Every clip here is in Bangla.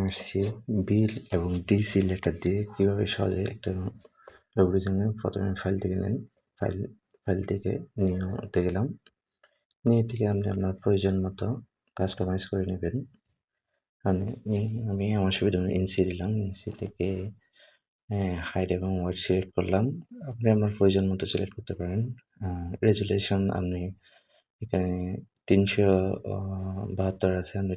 আসছি বিল এবং ডিসি লেটার দিয়ে কীভাবে সহজে একটা লোকেশনে প্রথমে ফাইল থেকে নেন। ফাইল থেকে নিতে গেলাম, নিয়ে থেকে আপনি আপনার প্রয়োজন মতো কাস্টমাইজ করে নেবেন। আমি আমার সুবিধা এনসি দিলাম, এনসি থেকে হাইড এবং ওয়াইড সিলেক্ট করলাম। আপনি আপনার প্রয়োজন মতো সিলেক্ট করতে পারেন। রেজুলেশন আপনি এখানে 372 আছে, আপনি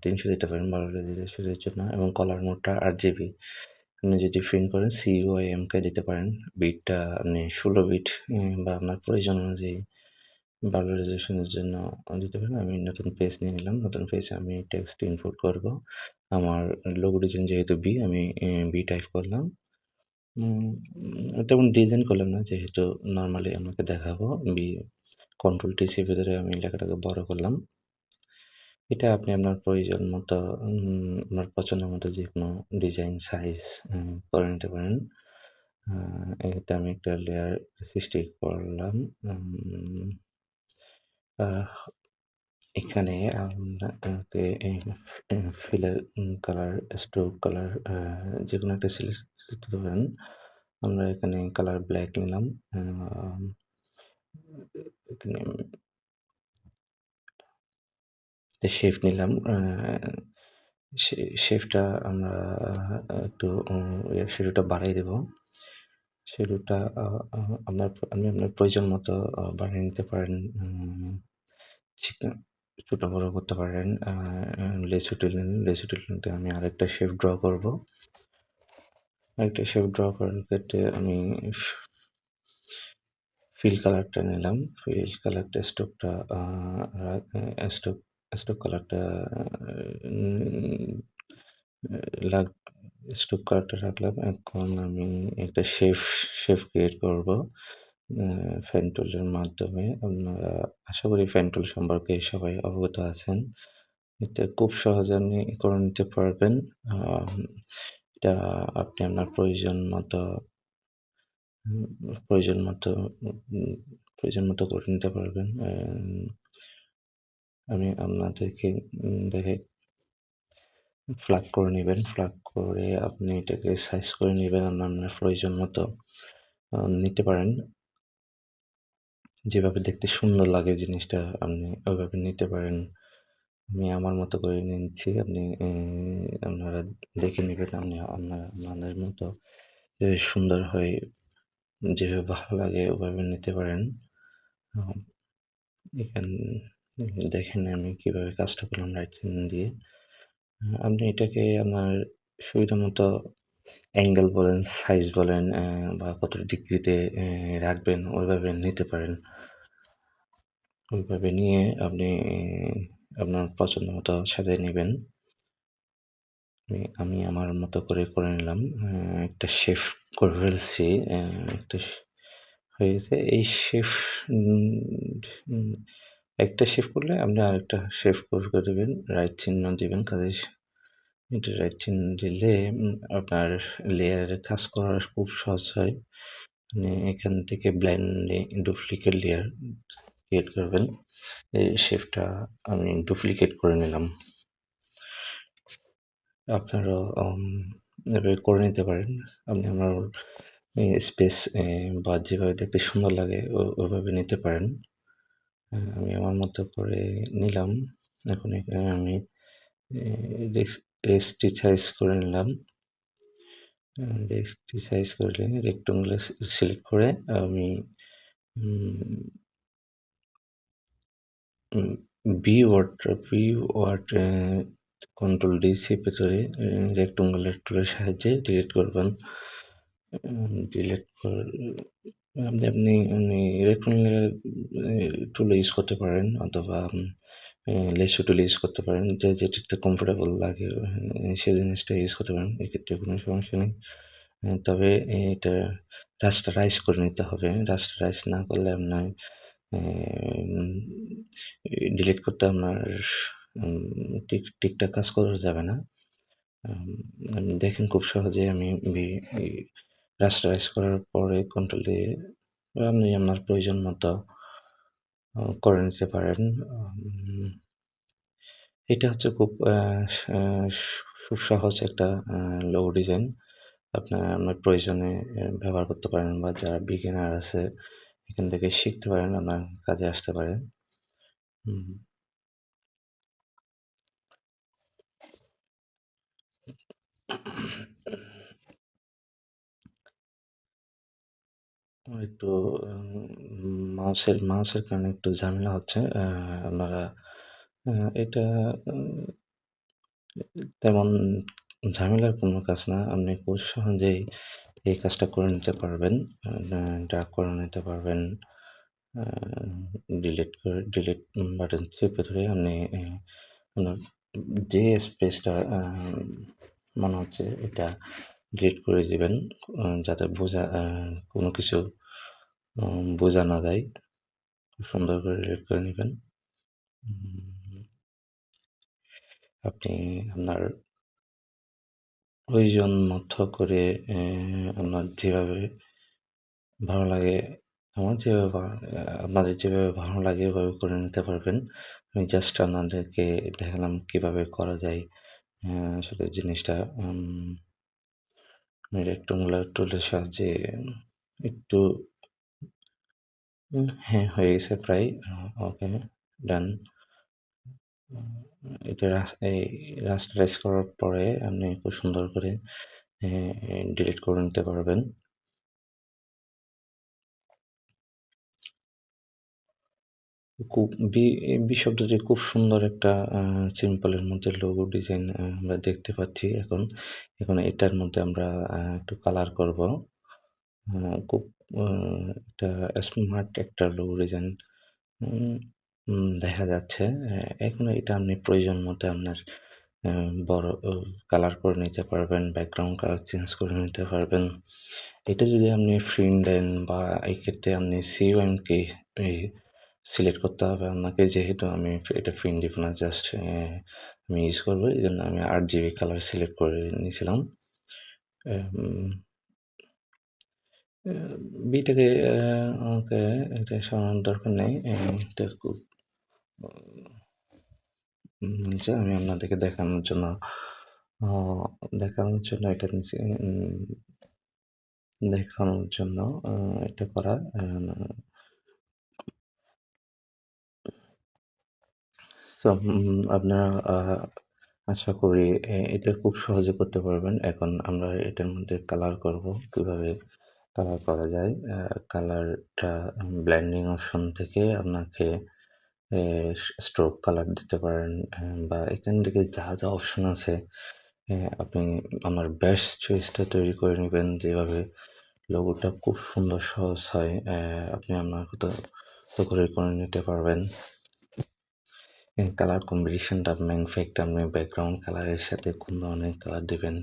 300 দিতে পারেন 12 রেজুলেশনের জন্য, এবং কলার মোডটা 8 GB। আপনি যদি প্রিন্ট করেন CUIMK দিতে পারেন। বিটটা আপনি 16 বিট বা আপনার প্রয়োজন অনুযায়ী 12 রেজুলেশনের জন্য দিতে পারেন। আমি নতুন পেজ নিয়ে নিলাম। নতুন পেজে আমি টেক্সট ইনপুট করব। আমার লোগো ডিজাইন যেহেতু বি, আমি বি টাইপ করলাম। তেমন ডিজাইন করলাম না, যেহেতু নর্মালি আমাকে দেখাবো। কন্ট্রোল টিসি ভিতরে আমি লেখাটাকে বড় করলাম। এটা আপনি আপনার প্রয়োজন মতো আপনার পছন্দ মতো যে কোনো ডিজাইন সাইজ করে নিতে পারেন। এটা আমি একটা লেয়ার সৃষ্টি করলাম। এখানে আপনাকে ফিলার কালার, স্ট্রোক কালার যে কোনো একটা সিলেক্ট করতে পারেন। আমরা এখানে কালার ব্ল্যাক নিলাম। এখানে শেপ নিলাম। শেপটা আমরা একটু শ্যাডোটা বাড়িয়ে দেব। শ্যাডোটা আপনি আপনার প্রয়োজন মতো বাড়িয়ে নিতে পারেন। ছোট বড় করতে পারেন। লেসু টুলতে আমি আরেকটা শেপ ড্র করব। আরেকটা শেপ ড্র করার ক্ষেত্রে আমি ফিল কালারটা নিলাম। ফিল কালারটা স্ট্রোক কালারটা স্ট্রোক কালারটা রাখলাম। এখন আমি একটা শেপ ক্রিয়েট করব ফ্যান টুলের মাধ্যমে। আপনারা আশা করি ফ্যান টুল সম্পর্কে সবাই অবগত আছেন। এটা খুব সহজে আপনি করে নিতে পারবেন। এটা আপনি আপনার প্রয়োজন মতো করে নিতে পারবেন। আমি আপনাদেরকে দেখে ফ্ল্যাগ করে নেবেন। ফ্ল্যাগ করে আপনি এটাকে সাইজ করে নেবেন। আপনার প্রয়োজন মতো নিতে পারেন। যেভাবে দেখতে সুন্দর লাগে জিনিসটা আপনি ওইভাবে নিতে পারেন। আমি আমার মতো করে নিচ্ছি। আপনারা দেখে নেবেন। আপনাদের মতো সুন্দর হয়, যেভাবে ভালো লাগে ওভাবে নিতে পারেন। এখানে দেখেন আমি কিভাবে কাজটা করলাম রাইট চিহ্ন দিয়ে। আপনি এটাকে আপনার সুবিধা মতো অ্যাঙ্গেল বলেন, সাইজ বলেন, বা কত ডিগ্রিতে রাখবেন ওইভাবে নিতে পারেন। ওইভাবে নিয়ে আপনি আপনার পছন্দ মতো সাজিয়ে নেবেন। আমি আমার মতো করে নিলাম। একটা শেপ করে ফেলছি। একটা হয়ে গেছে। এই শেপ একটা শেপ করলে আপনি আরেকটা শেপ করে দেবেন। রাইট চিহ্ন দিবেন। কাজে এটা রাইট চিহ্ন দিলে আপনার লেয়ারে কাজ করা খুব সহজ হয়। এখান থেকে ব্লাইন্ডলি ডুপ্লিকেট লেয়ার ক্রিয়েট করবেন। এই শেপটা আমি ডুপ্লিকেট করে নিলাম। আপনারাও এভাবে করে নিতে পারেন। আপনি আপনার স্পেস বা যেভাবে দেখতে সুন্দর লাগে ওভাবে নিতে পারেন। আমি আমার মতো করে নিলাম। এখন এখানে আমি রেস্টিসাইজ করে নিলাম। রেস্টিসাইজ করলে রেক্টেঙ্গুলার সিলেক্ট করে আমি বি ওয়ার্ড কন্ট্রোল ডিসি ভেতরে রেক্টেঙ্গুলার টুলের সাহায্যে ডিলিট করবেন। আপনি রেক্টেঙ্গুলার টুল ইউজ করতে পারেন, অথবা লেসু টুল ইউজ করতে পারেন। যেটাতে কমফোর্টেবল লাগে সেই জিনিসটা ইউজ করতে পারেন। এক্ষেত্রে কোনো সমস্যা নেই। তবে এটা রাস্টারাইজ করে নিতে হবে। রাস্টারাইজ না করলে আপনার ডিলিট করতে আপনার ঠিকঠাক কাজ করা যাবে না। দেখেন খুব সহজে আমি রাস্টারাইজ করার পরে কন্ট্রোল দিয়ে আপনি আপনার প্রয়োজন মতো করে নিতে পারেন। এটা হচ্ছে খুব খুব সহজ একটা লোগো ডিজাইন। আপনার প্রয়োজনে ব্যবহার করতে পারেন বা যারা বিগিনার আছে এখান থেকে শিখতে পারেন, আপনার কাজে আসতে পারে। হুম, আমার একটু মাউসের কারণে একটু ঝামেলা হচ্ছে। আপনারা এটা উম তেমন ঝামেলার কোনো কাজ না। আপনি খুব সহজেই এই কাজটা করে নিতে পারবেন। ড্রাগ করে নিতে পারবেন। আ ডিলিট বাটন চেপে ধরে আপনি আপনার যে স্পেসটা মনে হচ্ছে এটা ডিলিট করে দিবেন। যাতে কোনো কিছু বোঝা না যায়। খুব সুন্দর করে ডিলিট করে নিবেন। উম আপনি আপনার প্রয়োজন মতো করে আপনার যেভাবে ভালো লাগে, আমার যেভাবে আপনাদের যেভাবে ভালো লাগে ওভাবে করে নিতে পারবেন। আমি জাস্ট আপনাদেরকে দেখালাম কিভাবে করা যায়। আসলে জিনিসটা আমি রেক্ট্যাঙ্গুলার টুলের সাহায্যে একটু হ্যাঁ, হয়ে গেছে প্রায়। ওকে, ডান। এটা এই রাস্টারাইজ করার পরে আপনি খুব সুন্দর করে ডিলিট করে নিতে পারবেন। খুব বি শব্দটি খুব সুন্দর একটা সিম্পলের মধ্যে লোগো ডিজাইন আমরা দেখতে পাচ্ছি এখন। এখন এটার মধ্যে আমরা একটু কালার করব। খুব আ একটা স্মার্ট একটা লোগো ডিজাইন উম দেখা যাচ্ছে। এখন এটা আপনি প্রয়োজন মতো আপনার বড় কালার করে নিতে পারবেন, ব্যাকগ্রাউন্ড কালার চেঞ্জ করে নিতে পারবেন। এটা যদি আপনি প্রিন্ট দেন বা এই ক্ষেত্রে আপনি CMYK এই সিলেক্ট করতে হবে আপনাকে, যেহেতু আমি এটা প্রিন্ট দিব না, জাস্ট আমি ইউজ করব। এজন্য আমি 8GB কালার সিলেক্ট করে নিয়েছিলাম। উম বিটাকে ওকে, এটা সরানোর দরকার নেই। এটা খুব নিচে আমি আপনাদেরকে আ দেখানোর জন্য এটা নিচে দেখানোর জন্য আ এটা করা। সো আপনারা আশা করি এটা খুব সহজে করতে পারবেন। এখন আমরা এটার মধ্যে কালার করব। কিভাবে কালার করা যায়? কালারটা ব্লেন্ডিং অপশন থেকে আপনাকে এ স্ট্রোক কালার দিতে পারেন, বা এখান থেকে যা অপশন আছে আপনি আমার বেস্ট চয়েসটা তৈরি করে নিবেন, যেভাবে লোগোটা খুব সুন্দর সহজ হয়। আপনি আপনার মতো করে নিতে পারবেন। কালার কম্বিনেশনটা মেইন ফ্যাক্ট, আপনি ব্যাকগ্রাউন্ড কালারের সাথে কোন ধরনের কালার দিবেন,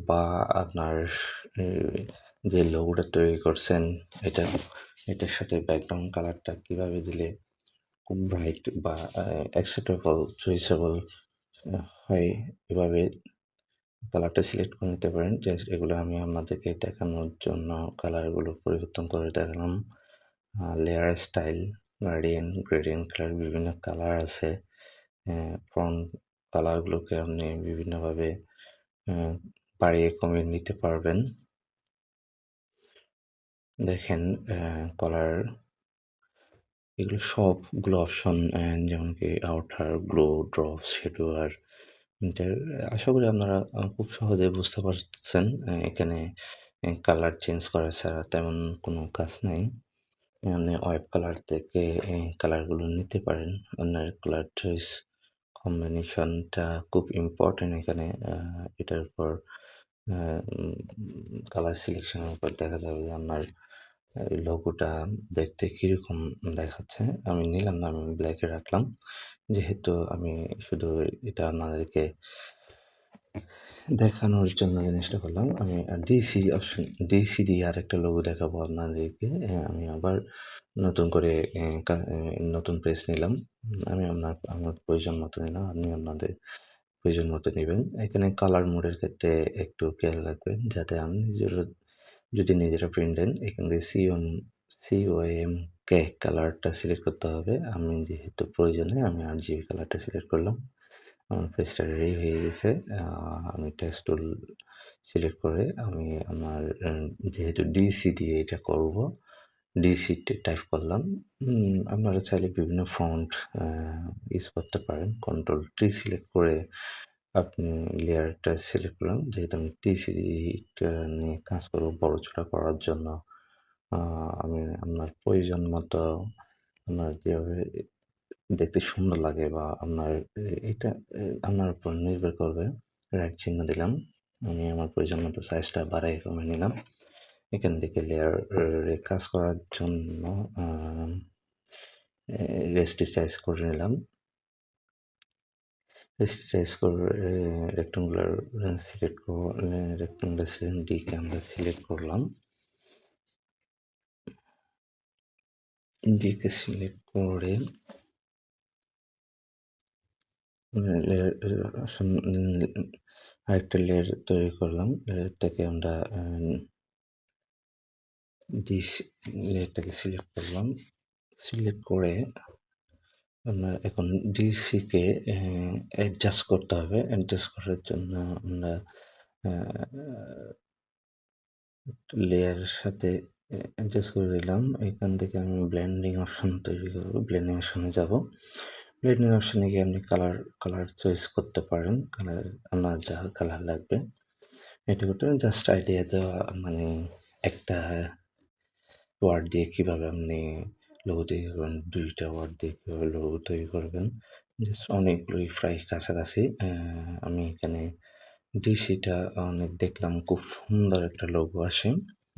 বা আপনার এ যে লোগোটা তৈরি করছেন এটা এটার সাথে ব্যাকগ্রাউন্ড কালারটা কিভাবে দিলে খুব ব্রাইট বা অ্যাকসেপ্টেবল, চয়েসেবল হয়, এভাবে কালারটা সিলেক্ট করে নিতে পারেন। জাস্ট এগুলো আমি আপনাদেরকে দেখানোর জন্য কালারগুলো পরিবর্তন করে দেখালাম। লেয়ার স্টাইল, গ্রেডিয়েন্ট কালার, বিভিন্ন কালার আছে। ফন্ট কালারগুলোকে আপনি বিভিন্নভাবে অ্যা বাড়িয়ে কমিয়ে নিতে পারবেন। দেখেন কালার এগুলো সবগুলো অপশন, যেমন কি আউটার, গ্লো, ড্রপ, শ্যাডো আর ইন্টার। আশা করি আপনারা খুব সহজে বুঝতে পারছেন। এখানে কালার চেঞ্জ করা ছাড়া তেমন কোনো কাজ নাই। আপনি ওয়েব কালার থেকে কালারগুলো নিতে পারেন। আপনার কালার চয়েস কম্বিনেশনটা খুব ইম্পর্টেন্ট এখানে। এটার উপর আ উম কালার সিলেকশনের উপর দেখা যাবে যে আপনার এই লোগোটা দেখতে কিরকম দেখাচ্ছে। আমি নিলাম না, আমি ব্ল্যাক এ রাখলাম। যেহেতু আমি শুধু এটা আপনাদেরকে দেখানোর জন্য জিনিসটা করলাম। আমি ডিসি দিয়ে আরেকটা লোগো দেখাবো আপনাদেরকে। আমি আবার নতুন করে নতুন পেজ নিলাম। আমি আমার প্রয়োজন মতো নিলাম। আপনি আপনাদের প্রয়োজন মতো নিবেন। এখানে কালার মোডের ক্ষেত্রে একটু খেয়াল রাখবেন যাতে আপনি যদি নিজেরা প্রিন্ট দেন, এখান থেকে COM ওকে, কালারটা সিলেক্ট করতে হবে। আমি যেহেতু প্রয়োজনে আমি RGB কালারটা সিলেক্ট করলাম। আমার পেজটা রেডি হয়ে গেছে। আ আমি টেক্সট টুল সিলেক্ট করে আমি আমার যেহেতু ডিসি দিয়ে এটা করব, ডিসি টাইপ করলাম। আপনারা চাইলে বিভিন্ন ফন্ট আ ইউজ করতে পারেন। কন্ট্রোল টি সিলেক্ট করে আপনি লেয়ারটা সিলেক্ট করলাম। যেহেতু আমি টা নিয়ে কাজ করব বড়-ছোট করার জন্য। আ আমি আপনার প্রয়োজন মতো আপনার যেভাবে দেখতে সুন্দর লাগে বা আপনার এটা আপনার উপর নির্ভর করবে। রাইট চিহ্ন দিলাম। আমি আমার প্রয়োজন মতো সাইজটা বাড়াই কমাই নিলাম। এখান থেকে লেয়ার কাজ করার জন্য আ এ রেস্টিসাইজ করে নিলাম। রেস্টিসাইজ করে রেক্টেঙ্গুলার সিলেক্ট রেক্টেঙ্গুলার ডি কে আমরা সিলেক্ট করলাম। ডি কে সিলেক্ট করে আরেকটা লেয়ার তৈরি করলাম। লেয়ারটাকে আমরা লেয়ারটাকে সিলেক্ট করলাম। সিলেক্ট করে আমরা এখন ডিসিকে অ্যাডজাস্ট করতে হবে। অ্যাডজাস্ট করার জন্য আমরা আ লেয়ারের সাথে অ্যাডজাস্ট করে দিলাম। এখান থেকে আমি ব্লেন্ডিং অপশন তৈরি করব। ব্লেন্ডিং অপশনে যাব। ব্লেন্ডিং অপশনে গিয়ে আপনি কালার চয়েস করতে পারেন। আপনার যা কালার লাগবে। এটা করতে জাস্ট আইডিয়া দেওয়া মানে একটা ওয়ার্ড দিয়ে কিভাবে আপনি লোগো তৈরি করবেন, ২ টা ওয়ার্ড দিয়ে কিভাবে লোগো তৈরি করবেন। জাস্ট অনেকগুলোই প্রায় কাছাকাছি। আমি এখানে ডিসিটা অনেক দেখলাম খুব সুন্দর একটা লোগো আসে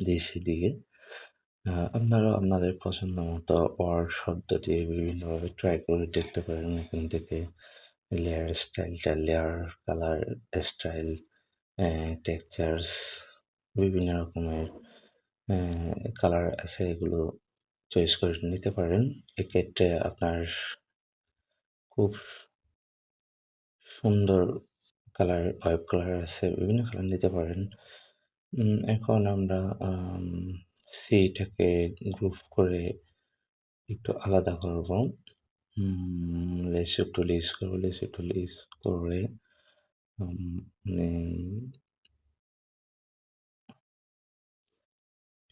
ডিসি দিয়ে। আপনারাও আপনাদের পছন্দ মতো ওয়ার্ড শব্দ দিয়ে বিভিন্নভাবে ট্রাই করে দেখতে পারেন। এখান থেকে লেয়ার স্টাইলটা লেয়ার, কালার স্টাইল, টেক্সচার্স বিভিন্ন রকমের কালার আছে এগুলো চয়েস করে নিতে পারেন। এক্ষেত্রে আপনার খুব সুন্দর ওয়েব কালার আছে, বিভিন্ন কালার নিতে পারেন। এখন আমরা সিটাকে গ্রুপ করে একটু আলাদা করব। লেসু টুল ইউজ করব। লেসু টুল ইউজ করে মানে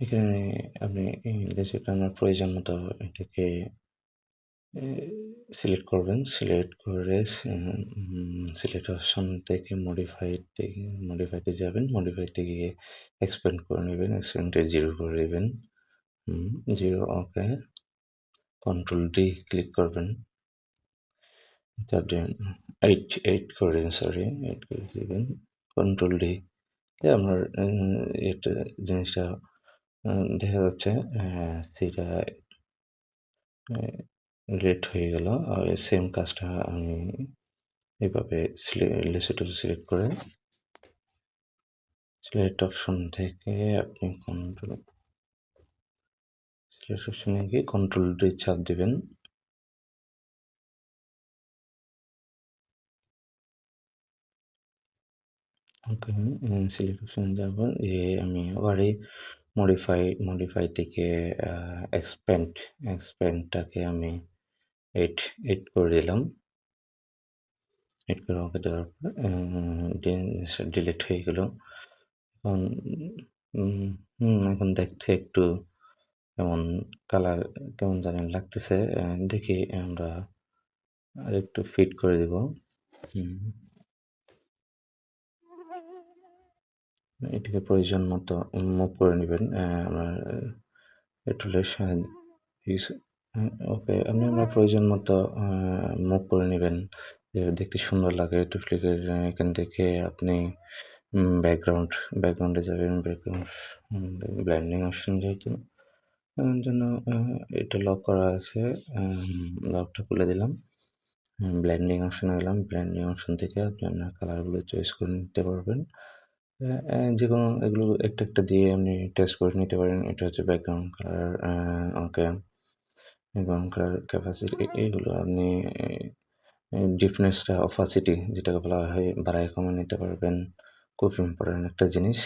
এখানে আপনি লেসু টানার প্রয়োজন মতো এটাকে সিলেক্ট করবেন। সিলেক্ট করে সিলেক্ট অপশন থেকে মডিফাইতে যাবেন। মডিফাইতে গিয়ে এক্সপ্যান্ড করে নেবেন। এক্সপ্যান্ডে 0 করে দিবেন। 0 ওকে। কন্ট্রোল ডি ক্লিক করবেন। তারপরে 8 করে দিন সরি 8 করে দিবেন। কন্ট্রোল ডি আপনার এটা জিনিসটা দেখা যাচ্ছে সেটা রেড হয়ে গেল। সেম কাজটা আমি এভাবে লেসু টুল সিলেক্ট করে সিলেক্ট অপশন থেকে আপনি সিলেক্ট অপশনে গিয়ে কন্ট্রোল ডি চাপ দিবেন। ওকে, সিলেক্ট অপশনে যাব। আমি আবারই মডিফাই থেকে এক্সপ্যান্ডটাকে আমি 8 করে দিলাম। 8 করে ওকে দেওয়ার পর ডিলিট হয়ে গেল। এখন এখন দেখতে একটু কেমন কালার কেমন জানি লাগতেছে। দেখি আমরা আরেকটু ফিট করে দিব। এটাকে প্রয়োজন মতো মুভ করে নেবেন। আমার টুলের সাহায্যে ওকে আপনি আপনার প্রয়োজন মতো মুভ করে নেবেন। দেখতে সুন্দর লাগে একটু ফ্লিকের এখান থেকে আপনি ব্যাকগ্রাউন্ডে যাবেন। ব্যাকগ্রাউন্ড ব্লেন্ডিং অপশন যেহেতু জন্য এটা লক করা আছে। লকটা খুলে দিলাম। ব্লেন্ডিং অপশনে গেলাম। ব্লেন্ডিং অপশন থেকে আপনি আপনার কালারগুলো চয়েস করে নিতে পারবেন। যেকোনো এগুলো একটা দিয়ে আপনি টেস্ট করে নিতে পারেন। এটা হচ্ছে background colour okay. Background colour capacity এগুলো আপনি ডিফনেসটা অপাসিটি যেটাকে বলা হয় বাড়ায় কমিয়ে নিতে পারবেন। খুব ইম্পর্টেন্ট একটা জিনিস।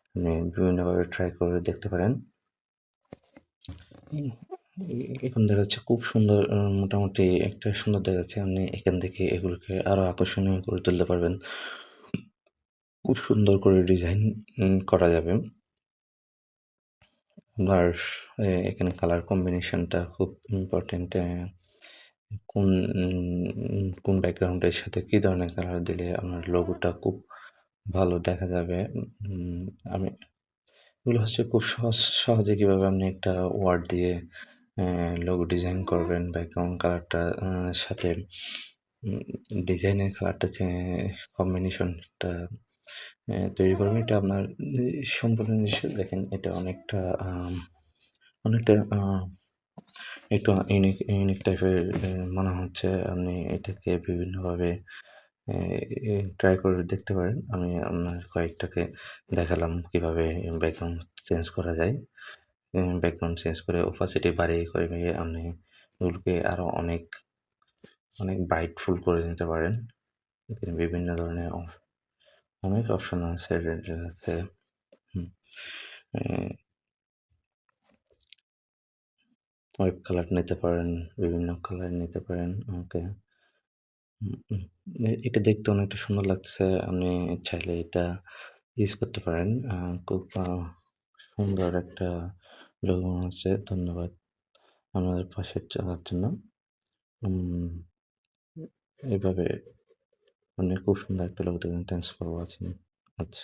আপনি বিভিন্নভাবে ট্রাই করে দেখতে পারেন। হুম, এখন দেখা যাচ্ছে খুব সুন্দর মোটামুটি একটা সুন্দর দেখা যাচ্ছে। আপনি এখান থেকে এগুলোকে আরো আকর্ষণীয় করে তুলতে পারবেন। খুব সুন্দর করে ডিজাইন করা যাবে। আর এখানে কালার কম্বিনেশনটা খুব ইম্পোর্টেন্ট। কোন ব্যাকগ্রাউন্ডের সাথে কি ধরনের কালার দিলে আপনার লোগোটা খুব ভালো দেখা যাবে। উম আমি এগুলো হচ্ছে খুব সহজে কিভাবে আপনি একটা ওয়ার্ড দিয়ে লোগো ডিজাইন করবেন ব্যাকগ্রাউন্ড কালারটা সাথে উম ডিজাইনের কালারটা কম্বিনেশনটা তৈরি করবেন। এটা আপনার সম্পূর্ণ নিজস্ব দেখেন এটা অনেকটা একটু ইউনিক টাইপের মনে হচ্ছে। আপনি এটাকে বিভিন্নভাবে এ এ ট্রাই করে দেখতে পারেন। আমি আপনার কয়েকটাকে দেখালাম কিভাবে ব্যাকগ্রাউন্ড চেঞ্জ করা যায়। ব্যাকগ্রাউন্ড চেঞ্জ করে opacity বাড়িয়ে কমিয়ে আপনি এগুলোকে আরো অনেক ব্রাইটফুল করে নিতে পারেন। এখানে বিভিন্ন ধরনের অনেক অপশন আছে রেঞ্জের আছে। হুম। এ হোয়াইট কালার নিতে পারেন, বিভিন্ন কালার নিতে পারেন। ওকে। হুম, হুম। এটা দেখতে অনেকটা সুন্দর লাগতেছে। আপনি চাইলে এটা ইউজ করতে পারেন। খুব সুন্দর একটা লোগো মনে হচ্ছে। ধন্যবাদ আমাদের পাশে চলার জন্য। উম এভাবে খুব সুন্দর একটা লোগো দিবেন। Thanks for watching. আচ্ছা।